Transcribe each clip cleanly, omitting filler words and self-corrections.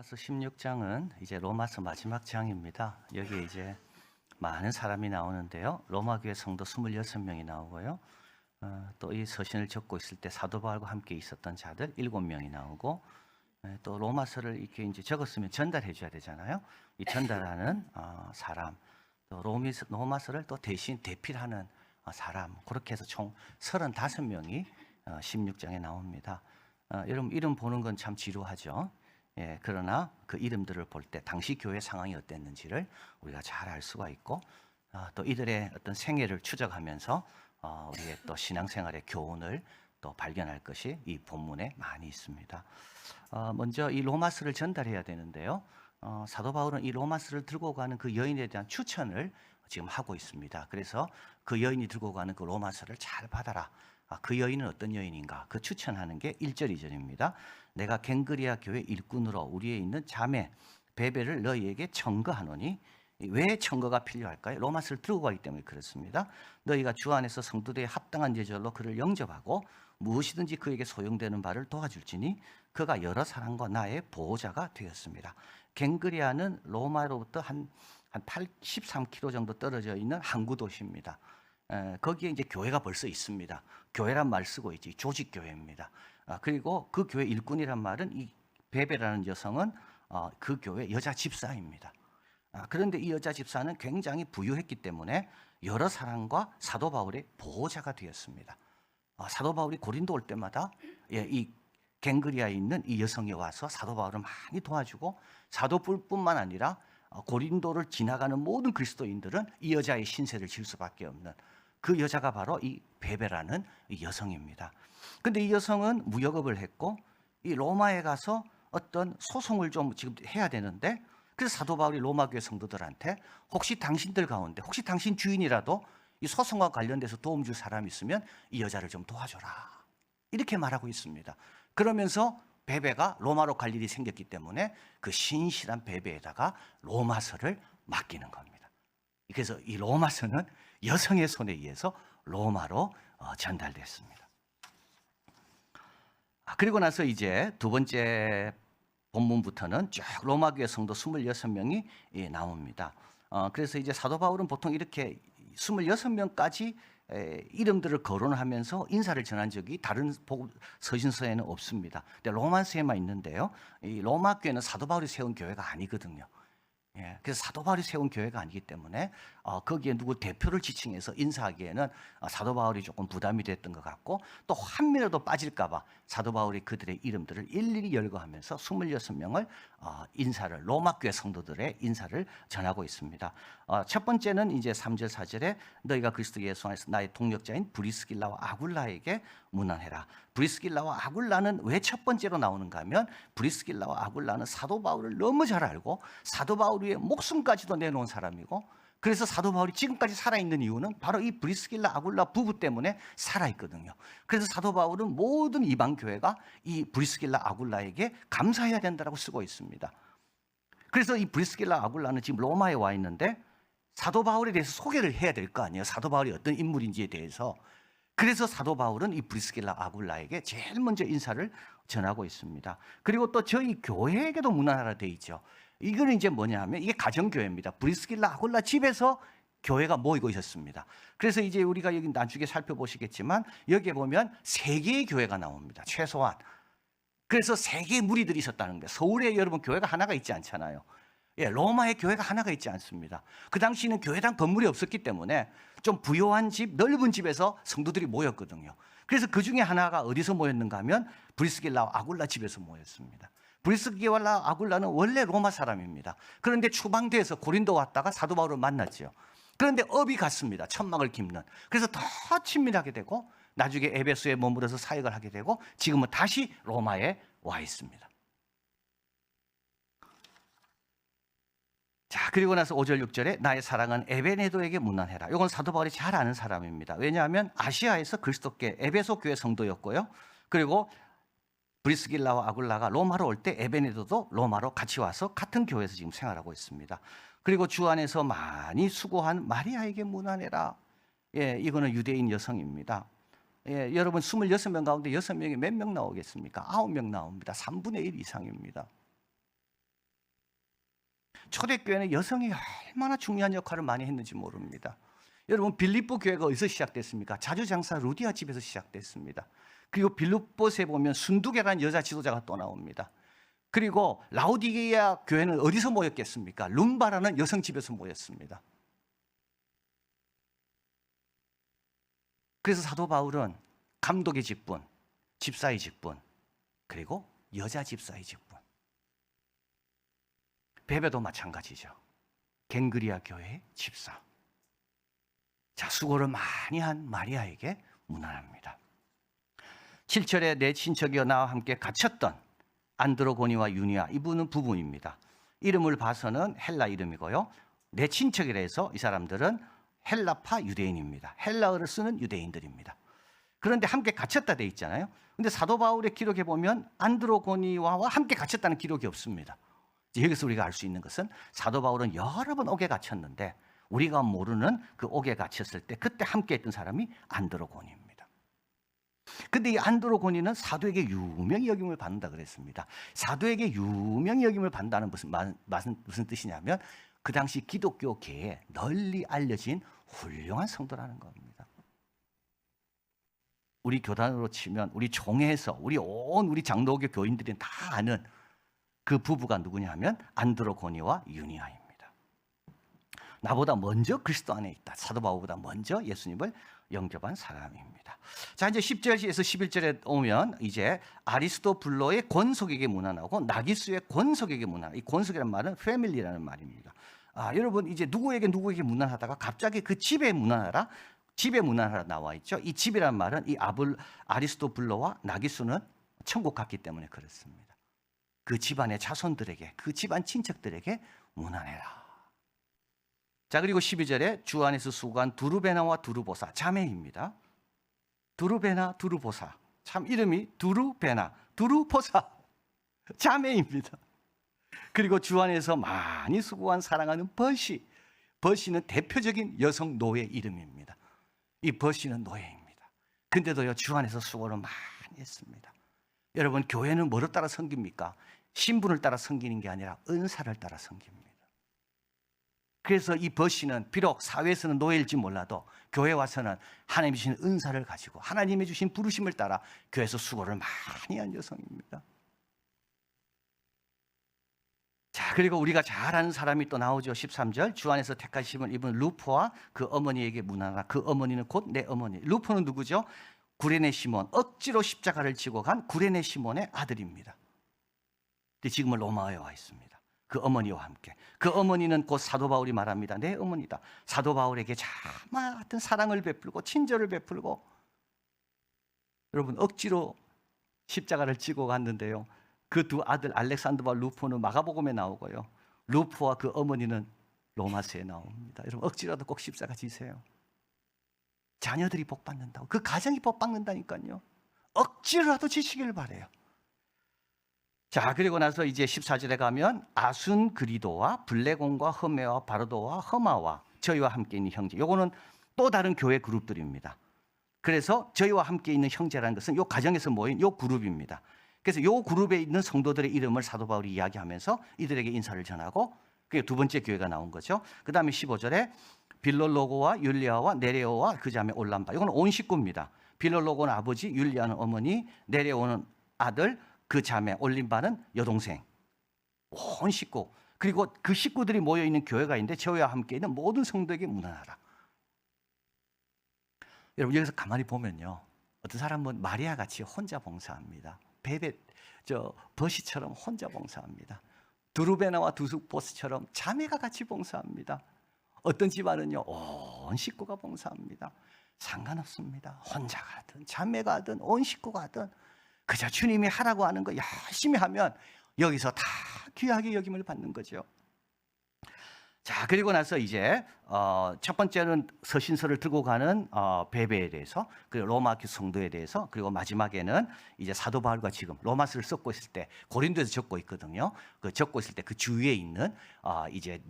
로마서 16장은 이제 로마서 마지막 장입니다. 여기 이제 많은 사람이 나오는데요. 로마 교회 성도 26명이 나오고요. 또 이 서신을 적고 있을 때 사도 바울과 함께 있었던 자들 7명이 나오고, 또 로마서를 이렇게 이제 적었으면 전달해 줘야 되잖아요. 이 전달하는 사람, 또 로마서를 또 대신 대필하는 사람, 그렇게 해서 총 35명이 16장에 나옵니다. 여러분 이름 보는 건 참 지루하죠. 예, 그러나 그 이름들을 볼 때 당시 교회 상황이 어땠는지를 우리가 잘 알 수가 있고, 또 이들의 어떤 생애를 추적하면서 우리의 또 신앙생활의 교훈을 또 발견할 것이 이 본문에 많이 있습니다. 먼저 이 로마서를 전달해야 되는데요. 사도 바울은 이 로마서를 들고 가는 그 여인에 대한 추천을 지금 하고 있습니다. 그래서 그 여인이 들고 가는 그 로마서를 잘 받아라. 그 여인은 어떤 여인인가? 그 추천하는 게 1절, 2절입니다. 내가 갱그리아 교회 일꾼으로 우리에 있는 자매 베베를 너희에게 청거하노니. 왜 청거가 필요할까요? 로마서를 들고 가기 때문에 그렇습니다. 너희가 주 안에서 성도들의 합당한 제절로 그를 영접하고 무엇이든지 그에게 소용되는 바를 도와줄지니 그가 여러 사람과 나의 보호자가 되었습니다. 갱그리아는 로마로부터 한 83km 정도 떨어져 있는 항구 도시입니다. 거기에 이제 교회가 벌써 있습니다. 교회란 말 쓰고 있지, 조직 교회입니다. 그리고 그 교회 일꾼이란 말은 이 베베라는 여성은 그 교회 여자 집사입니다. 그런데 이 여자 집사는 굉장히 부유했기 때문에 여러 사람과 사도 바울의 보호자가 되었습니다. 사도 바울이 고린도 올 때마다 이 갱그리아에 있는 이 여성이 와서 사도 바울을 많이 도와주고, 사도뿐만 아니라 고린도를 지나가는 모든 그리스도인들은 이 여자의 신세를 질 수밖에 없는 그 여자가 바로 이 베베라는 이 여성입니다. 근데 이 여성은 무역업을 했고 이 로마에 가서 어떤 소송을 좀 지금 해야 되는데, 그래서 사도 바울이 로마 교회 성도들한테 혹시 당신들 가운데 혹시 당신 주인이라도 이 소송과 관련돼서 도움 줄 사람이 있으면 이 여자를 좀 도와줘라, 이렇게 말하고 있습니다. 그러면서 베베가 로마로 갈 일이 생겼기 때문에 그 신실한 베베에다가 로마서를 맡기는 겁니다. 그래서 이 로마서는 여성의 손에 의해서 로마로 전달됐습니다. 그리고 나서 이제 두 번째 본문부터는 쭉 로마 교회 성도 26명이 나옵니다. 그래서 이제 사도 바울은 보통 이렇게 26명까지 이름들을 거론하면서 인사를 전한 적이 다른 서신서에는 없습니다. 근데 로마서에만 있는데요. 이 로마 교회는 사도 바울이 세운 교회가 아니거든요. 그래서 사도 바울이 세운 교회가 아니기 때문에 거기에 누구 대표를 지칭해서 인사하기에는 사도 바울이 조금 부담이 됐던 것 같고, 또 한 명이라도 빠질까 봐 사도 바울이 그들의 이름들을 일일이 열거하면서 26명을 인사를, 로마 교회 성도들의 인사를 전하고 있습니다. 첫 번째는 이제 3절 4절에 너희가 그리스도 예수 안에서 나의 동력자인 브리스길라와 아굴라에게 문안해라. 브리스길라와 아굴라는 왜 첫 번째로 나오는가 하면, 브리스길라와 아굴라는 사도 바울을 너무 잘 알고 사도 바울 위에 목숨까지도 내놓은 사람이고, 그래서 사도 바울이 지금까지 살아있는 이유는 바로 이 브리스길라 아굴라 부부 때문에 살아있거든요. 그래서 사도 바울은 모든 이방 교회가 이 브리스길라 아굴라에게 감사해야 된다고 쓰고 있습니다. 그래서 이 브리스길라 아굴라는 지금 로마에 와 있는데 사도 바울에 대해서 소개를 해야 될 거 아니에요. 사도 바울이 어떤 인물인지에 대해서. 그래서 사도 바울은 이 브리스길라 아굴라에게 제일 먼저 인사를 전하고 있습니다. 그리고 또 저희 교회에게도 문안하라 되어 있죠. 이거는 이제 뭐냐 하면 이게 가정교회입니다. 브리스길라 아굴라 집에서 교회가 모이고 있었습니다. 그래서 이제 우리가 여기 나중에 살펴보시겠지만 여기에 보면 3개의 교회가 나옵니다. 최소한. 그래서 3개의 무리들이 있었다는 거예요. 서울에 여러분 교회가 하나가 있지 않잖아요. 로마의 교회가 하나가 있지 않습니다. 그 당시에는 교회당 건물이 없었기 때문에 좀 부요한 집, 넓은 집에서 성도들이 모였거든요. 그래서 그 중에 하나가 어디서 모였는가 하면 브리스길라 아굴라 집에서 모였습니다. 브리스길라 아굴라는 원래 로마 사람입니다. 그런데 추방돼서 고린도 왔다가 사도 바울을 만났죠. 그런데 업이 같습니다. 천막을 깁는. 그래서 더 친밀하게 되고 나중에 에베소에 머물러서 사역을 하게 되고 지금은 다시 로마에 와 있습니다. 자, 그리고 나서 5절 6절에 나의 사랑은 에베네도에게 문안해라. 이건 사도 바울이 잘 아는 사람입니다. 왜냐하면 아시아에서 그리스도께 에베소 교회 성도였고요. 그리고 브리스길라와 아굴라가 로마로 올 때 에베네도도 로마로 같이 와서 같은 교회에서 지금 생활하고 있습니다. 그리고 주 안에서 많이 수고한 마리아에게 문안해라. 이거는 유대인 여성입니다. 여러분 26명 가운데 6명이 몇 명 나오겠습니까? 9명 나옵니다. 3분의 1 이상입니다. 초대교회는 여성이 얼마나 중요한 역할을 많이 했는지 모릅니다. 여러분 빌립보 교회가 어디서 시작됐습니까? 자주장사 루디아 집에서 시작됐습니다. 그리고 빌립보서에 보면 순두계라는 여자 지도자가 또 나옵니다. 그리고 라오디게아 교회는 어디서 모였겠습니까? 룸바라는 여성 집에서 모였습니다. 그래서 사도 바울은 감독의 직분, 집사의 직분, 그리고 여자 집사의 직분. 베베도 마찬가지죠. 갱그리아 교회의 집사. 자, 수고를 많이 한 마리아에게 문안합니다. 7절에 내 친척이여 나와 함께 갇혔던 안드로고니와 유니아, 이분은 부부입니다. 이름을 봐서는 헬라 이름이고요. 내 친척이라 해서 이 사람들은 헬라파 유대인입니다. 헬라어를 쓰는 유대인들입니다. 그런데 함께 갇혔다 돼 있잖아요. 근데 사도 바울의 기록에 보면 안드로고니와 함께 갇혔다는 기록이 없습니다. 여기서 우리가 알 수 있는 것은 사도 바울은 여러 번 옥에 갇혔는데 우리가 모르는 그 옥에 갇혔을 때 그때 함께 했던 사람이 안드로고니입니다. 근데 이 안드로고니는 사도에게 유명히 여김을 받는다 그랬습니다. 사도에게 유명히 여김을 받는다는 무슨 뜻이냐면 그 당시 기독교계에 널리 알려진 훌륭한 성도라는 겁니다. 우리 교단으로 치면 우리 종회에서 우리 장로교 교인들이 다 아는 그 부부가 누구냐면 안드로고니와 유니아입니다. 나보다 먼저 그리스도 안에 있다. 사도 바울보다 먼저 예수님을 영접한 사람입니다. 자, 이제 10절에서 11절에 오면 이제 아리스토블로의 권속에게 문안하고 나기수의 권속에게 문안. 이 권속이라는 말은 패밀리라는 말입니다. 여러분 이제 누구에게 문안하다가 갑자기 그 집에 문안하라. 집에 문안하라 나와 있죠. 이 집이라는 말은 이 아리스토블로와 나기수는 천국 갔기 때문에 그렇습니다. 그 집안의 자손들에게, 그 집안 친척들에게 문안해라. 자, 그리고 12절에 주 안에서 수고한 두루베나와 두루보사, 자매입니다. 두루베나, 두루보사. 참 이름이 두루베나, 두루보사. 자매입니다. 그리고 주 안에서 많이 수고한 사랑하는 버시. 버시는 대표적인 여성 노예 이름입니다. 이 버시는 노예입니다. 근데도요, 주 안에서 수고를 많이 했습니다. 여러분, 교회는 뭐를 따라 섬깁니까? 신분을 따라 섬기는 게 아니라 은사를 따라 섬깁니다. 그래서 이 버시는 비록 사회에서는 노예일지 몰라도 교회 와서는 하나님이 주신 은사를 가지고 하나님이 주신 부르심을 따라 교회에서 수고를 많이 한 여성입니다. 자, 그리고 우리가 잘 아는 사람이 또 나오죠. 13절 주 안에서 택하심을 입은 루포와 그 어머니에게 문안하라. 그 어머니는 곧 내 어머니. 루포는 누구죠? 구레네 시몬, 억지로 십자가를 지고 간 구레네 시몬의 아들입니다. 근데 지금은 로마에 와 있습니다. 그 어머니와 함께. 그 어머니는 곧 사도 바울이 말합니다. 내 어머니다. 사도 바울에게 자마 같은 사랑을 베풀고 친절을 베풀고, 여러분 억지로 십자가를 지고 갔는데요. 그 두 아들 알렉산더와 루포는 마가복음에 나오고요. 루포와 그 어머니는 로마서에 나옵니다. 여러분 억지라도 꼭 십자가 지세요. 자녀들이 복 받는다고. 그 가정이 복 받는다니까요. 억지로라도 지시기를 바래요. 자, 그리고 나서 이제 14절에 가면 아순그리도와 블레곤과 허메와 바르도와 허마와 저희와 함께 있는 형제. 요거는 또 다른 교회 그룹들입니다. 그래서 저희와 함께 있는 형제라는 것은 요 가정에서 모인 요 그룹입니다. 그래서 요 그룹에 있는 성도들의 이름을 사도 바울이 이야기하면서 이들에게 인사를 전하고, 그게 두 번째 교회가 나온 거죠. 그 다음에 15절에 빌롤로고와 율리아와 네레오와 그 자매 올람바. 이건 온 식구입니다. 빌롤로고는 아버지, 율리아는 어머니, 네레오는 아들, 그 자매 올림바는 여동생. 온 식구. 그리고 그 식구들이 모여있는 교회가 있는데 저희와 함께 있는 모든 성도에게 문안하라. 여러분 여기서 가만히 보면요, 어떤 사람은 마리아 같이 혼자 봉사합니다. 버시처럼 혼자 봉사합니다. 두루베나와 두루보스처럼 자매가 같이 봉사합니다. 어떤 집안은요, 온 식구가 봉사합니다. 상관없습니다. 혼자가 하든 자매가 하든 온 식구가 하든 그저 주님이 하라고 하는 거 열심히 하면 여기서 다 귀하게 여김을 받는 거죠. 자, 그리고 나서 이제 첫 번째는 서신서를 들고 가는 베베에 대해서, 그리고 로마 성도에 대해서, 그리고 마지막에는 이제 사도 바울과 지금 로마서를 썼고 있을 때 고린도에서 적고 있거든요. 그 적고 있을 때 그 주위에 있는 이제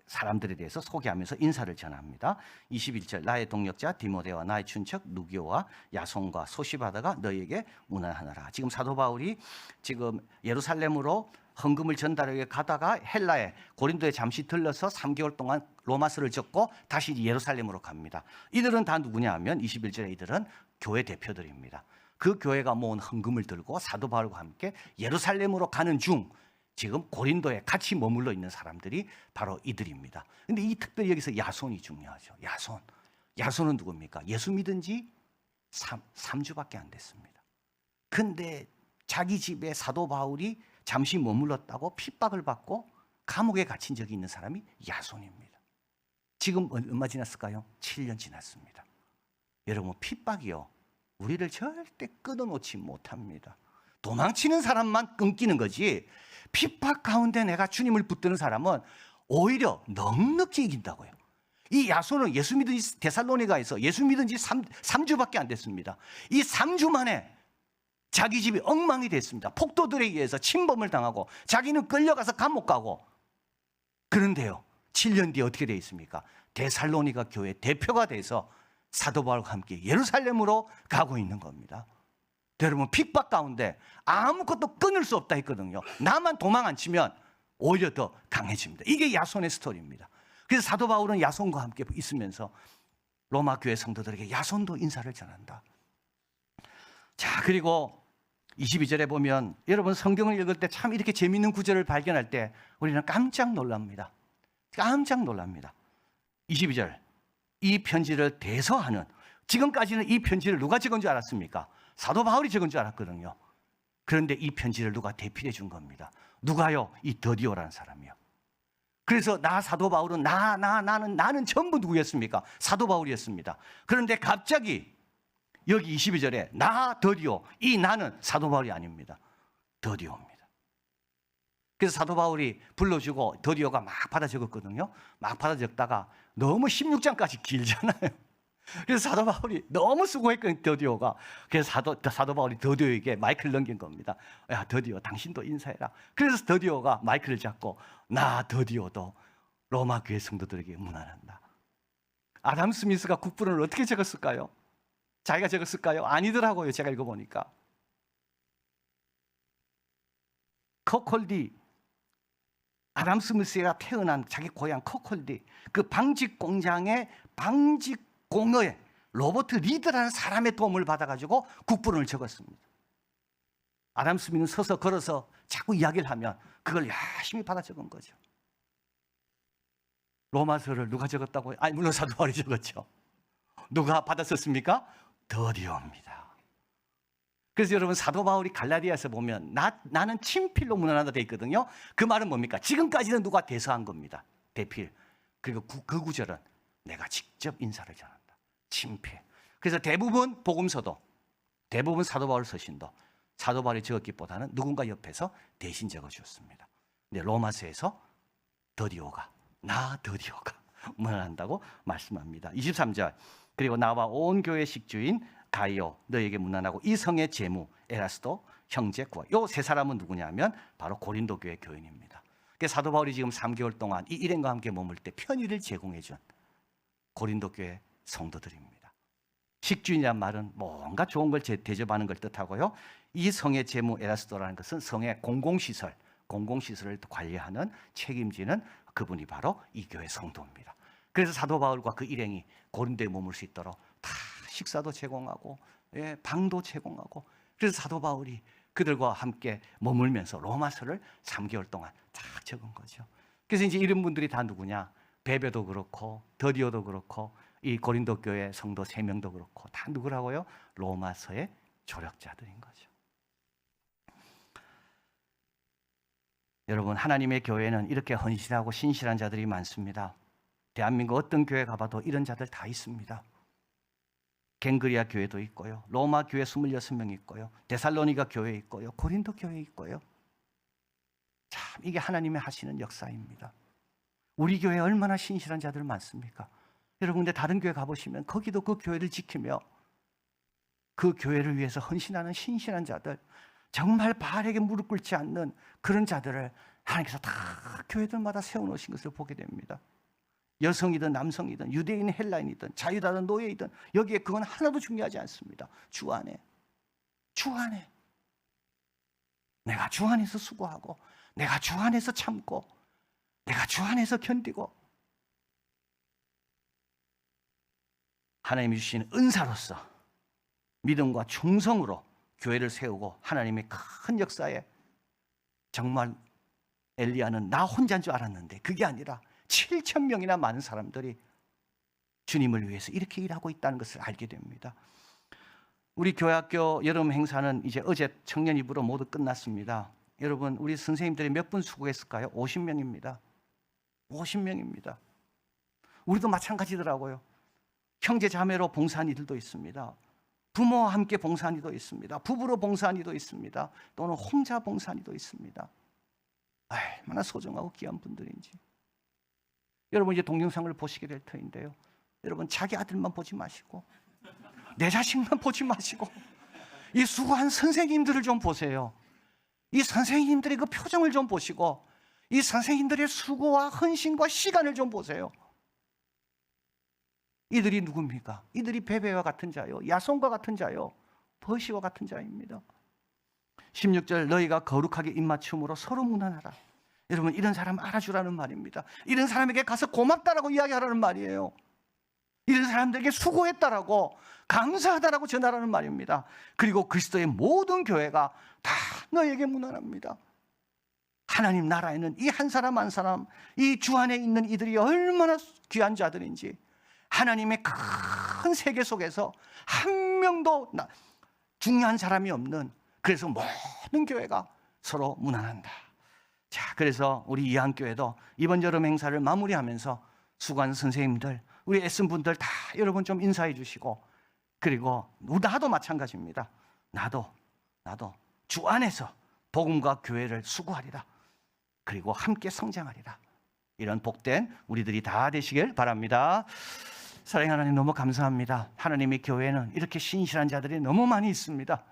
사람들에 대해서 소개하면서 인사를 전합니다. 21절 나의 동역자 디모데와 나의 친척 누기오와 야손과 소시바다가 너희에게 문안하노라. 지금 사도 바울이 지금 예루살렘으로 헌금을 전달하기 위해 가다가 헬라에 고린도에 잠시 들러서 3개월 동안 로마서를 적고 다시 예루살렘으로 갑니다. 이들은 다 누구냐 하면 21절에 이들은 교회 대표들입니다. 그 교회가 모은 헌금을 들고 사도 바울과 함께 예루살렘으로 가는 중 지금 고린도에 같이 머물러 있는 사람들이 바로 이들입니다. 근데 이 특별히 여기서 야손이 중요하죠. 야손은 누굽니까? 예수 믿은 지 3주밖에 안 됐습니다. 근데 자기 집에 사도 바울이 잠시 머물렀다고 핍박을 받고 감옥에 갇힌 적이 있는 사람이 야손입니다. 지금 얼마 지났을까요? 7년 지났습니다. 여러분, 핍박이요, 우리를 절대 끊어놓지 못합니다. 도망치는 사람만 끊기는 거지, 핍박 가운데 내가 주님을 붙드는 사람은 오히려 넉넉히 이긴다고요. 이 야손은 예수 믿은 지 데살로니가에서 예수 믿은 지 3주밖에 안 됐습니다. 이 3주 만에 자기 집이 엉망이 됐습니다. 폭도들에 의해서 침범을 당하고 자기는 끌려가서 감옥 가고. 그런데요, 7년 뒤에 어떻게 되어 있습니까? 데살로니가 교회 대표가 돼서 사도 바울과 함께 예루살렘으로 가고 있는 겁니다. 여러분, 핍박 가운데 아무것도 끊을 수 없다 했거든요. 나만 도망 안 치면 오히려 더 강해집니다. 이게 야손의 스토리입니다. 그래서 사도 바울은 야손과 함께 있으면서 로마 교회 성도들에게 야손도 인사를 전한다. 자, 그리고 22절에 보면 여러분, 성경을 읽을 때 참 이렇게 재미있는 구절을 발견할 때 우리는 깜짝 놀랍니다. 깜짝 놀랍니다. 22절, 이 편지를 대서하는, 지금까지는 이 편지를 누가 적은 줄 알았습니까? 사도 바울이 적은 줄 알았거든요. 그런데 이 편지를 누가 대필해 준 겁니다. 누가요? 이 더디오라는 사람이요. 그래서 사도 바울은 나는 전부 누구였습니까? 사도 바울이었습니다. 그런데 갑자기 여기 22절에 더디오, 이 나는 사도 바울이 아닙니다. 더디오입니다. 그래서 사도 바울이 불러주고 더디오가 막 받아 적었거든요. 막 받아 적다가 너무 16장까지 길잖아요. 그래서 사도 바울이 너무 수고했거든요, 더디오가. 그래서 사도 바울이 더디오에게 마이크를 넘긴 겁니다. 야, 더디오, 당신도 인사해라. 그래서 더디오가 마이크를 잡고 더디오도 로마 교회 성도들에게 문안한다. 아담 스미스가 국부론을 어떻게 적었을까요? 자기가 적었을까요? 아니더라고요, 제가 읽어보니까. 커콜디, 아담 스미스가 태어난 자기 고향 커콜디, 그 방직 공장의 방직 공허에 로버트 리드라는 사람의 도움을 받아가지고 국부론을 적었습니다. 아담 스미스는 서서 걸어서 자꾸 이야기를 하면 그걸 열심히 받아 적은 거죠. 로마서를 누가 적었다고요? 아니, 물론 사도 바울이 적었죠. 누가 받았었습니까? 더디오입니다. 그래서 여러분, 사도 바울이 갈라디아에서 보면 나는 친필로 문안하다 되어 있거든요. 그 말은 뭡니까? 지금까지는 누가 대서한 겁니다. 대필. 그리고 그 구절은 내가 직접 인사를 전한다. 친필. 그래서 대부분 복음서도, 대부분 사도 바울 서신도 사도 바울이 적었기보다는 누군가 옆에서 대신 적어주었습니다. 근데 로마서에서 더디오가 문안한다고 말씀합니다. 23절, 그리고 나와 온 교회 식주인 가이오 너에게 문안하고 이 성의 제무 에라스도 형제 구하. 요 세 사람은 누구냐면 바로 고린도 교회 교인입니다. 그래서 사도 바울이 지금 3개월 동안 이 일행과 함께 머물 때 편의를 제공해 준 고린도 교회 성도들입니다. 식주인이란 말은 뭔가 좋은 걸 대접하는 걸 뜻하고요. 이 성의 제무 에라스도라는 것은 성의 공공시설을 관리하는, 책임지는 그분이 바로 이 교회 성도입니다. 그래서 사도 바울과 그 일행이 고린도에 머물 수 있도록 다 식사도 제공하고, 방도 제공하고, 그래서 사도 바울이 그들과 함께 머물면서 로마서를 3개월 동안 딱 적은 거죠. 그래서 이제 이런 분들이 다 누구냐? 베베도 그렇고 더디오도 그렇고 이 고린도 교회 성도 3명도 그렇고 다 누구라고요? 로마서의 조력자들인 거죠. 여러분, 하나님의 교회는 이렇게 헌신하고 신실한 자들이 많습니다. 대한민국 어떤 교회 가봐도 이런 자들 다 있습니다. 갱그리아 교회도 있고요, 로마 교회 26명 있고요, 데살로니가 교회 있고요, 고린도 교회 있고요. 참 이게 하나님의 하시는 역사입니다. 우리 교회에 얼마나 신실한 자들 많습니까? 여러분, 근데 다른 교회 가보시면 거기도 그 교회를 지키며 그 교회를 위해서 헌신하는 신실한 자들, 정말 바알에게 무릎 꿇지 않는 그런 자들을 하나님께서 다 교회들마다 세워놓으신 것을 보게 됩니다. 여성이든 남성이든 유대인 헬라인이든 자유다든 노예이든 여기에 그건 하나도 중요하지 않습니다. 주 안에 내가 주 안에서 수고하고 내가 주 안에서 참고, 내가 주 안에서 견디고, 하나님이 주신 은사로서 믿음과 충성으로 교회를 세우고 하나님의 큰 역사에, 정말 엘리야는 나 혼자인 줄 알았는데 그게 아니라 7,000명이나 많은 사람들이 주님을 위해서 이렇게 일하고 있다는 것을 알게 됩니다. 우리 교회학교 여름 행사는 이제 어제 청년 입으로 모두 끝났습니다. 여러분, 우리 선생님들이 몇 분 수고했을까요? 50명입니다. 50명입니다. 우리도 마찬가지더라고요. 형제 자매로 봉사한 이들도 있습니다. 부모와 함께 봉사한 이도 있습니다. 부부로 봉사한 이도 있습니다. 또는 혼자 봉사한 이도 있습니다. 얼마나 소중하고 귀한 분들인지. 여러분, 이제 동영상을 보시게 될 터인데요, 여러분, 자기 아들만 보지 마시고 내 자식만 보지 마시고 이 수고한 선생님들을 좀 보세요. 이 선생님들의 그 표정을 좀 보시고 이 선생님들의 수고와 헌신과 시간을 좀 보세요. 이들이 누굽니까? 이들이 베베와 같은 자요, 야손과 같은 자요, 버시와 같은 자입니다. 16절, 너희가 거룩하게 입맞춤으로 서로 문안하라. 여러분, 이런 사람 알아주라는 말입니다. 이런 사람에게 가서 고맙다라고 이야기하라는 말이에요. 이런 사람들에게 수고했다라고, 감사하다라고 전하라는 말입니다. 그리고 그리스도의 모든 교회가 다 너에게 문안합니다. 하나님 나라에는 이 한 사람 한 사람, 이 주 안에 있는 이들이 얼마나 귀한 자들인지, 하나님의 큰 세계 속에서 한 명도 중요한 사람이 없는, 그래서 모든 교회가 서로 문안한다. 자, 그래서 우리 이한교회도 이번 여름 행사를 마무리하면서 수고한 선생님들, 우리 애쓴 분들 다 여러분 좀 인사해 주시고, 그리고 나도 마찬가지입니다. 나도 주 안에서 복음과 교회를 수고하리라. 그리고 함께 성장하리라. 이런 복된 우리들이 다 되시길 바랍니다. 사랑하는 하나님, 너무 감사합니다. 하나님의 교회는 이렇게 신실한 자들이 너무 많이 있습니다.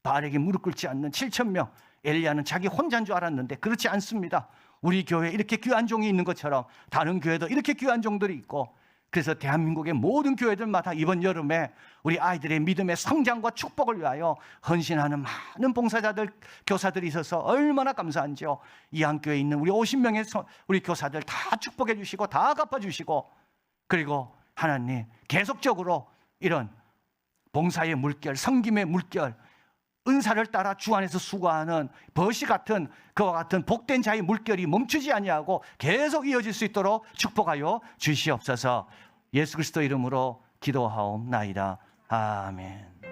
바알에게 무릎 꿇지 않는 7,000명. 엘리야는 자기 혼자인 줄 알았는데 그렇지 않습니다. 우리 교회에 이렇게 귀한 종이 있는 것처럼 다른 교회도 이렇게 귀한 종들이 있고, 그래서 대한민국의 모든 교회들마다 이번 여름에 우리 아이들의 믿음의 성장과 축복을 위하여 헌신하는 많은 봉사자들, 교사들이 있어서 얼마나 감사한지요. 이한교회에 있는 우리 50명의 우리 교사들 다 축복해 주시고 다 갚아주시고, 그리고 하나님 계속적으로 이런 봉사의 물결, 섬김의 물결, 은사를 따라 주 안에서 수고하는 버시 같은 그와 같은 복된 자의 물결이 멈추지 아니하고 계속 이어질 수 있도록 축복하여 주시옵소서. 예수 그리스도 이름으로 기도하옵나이다. 아멘.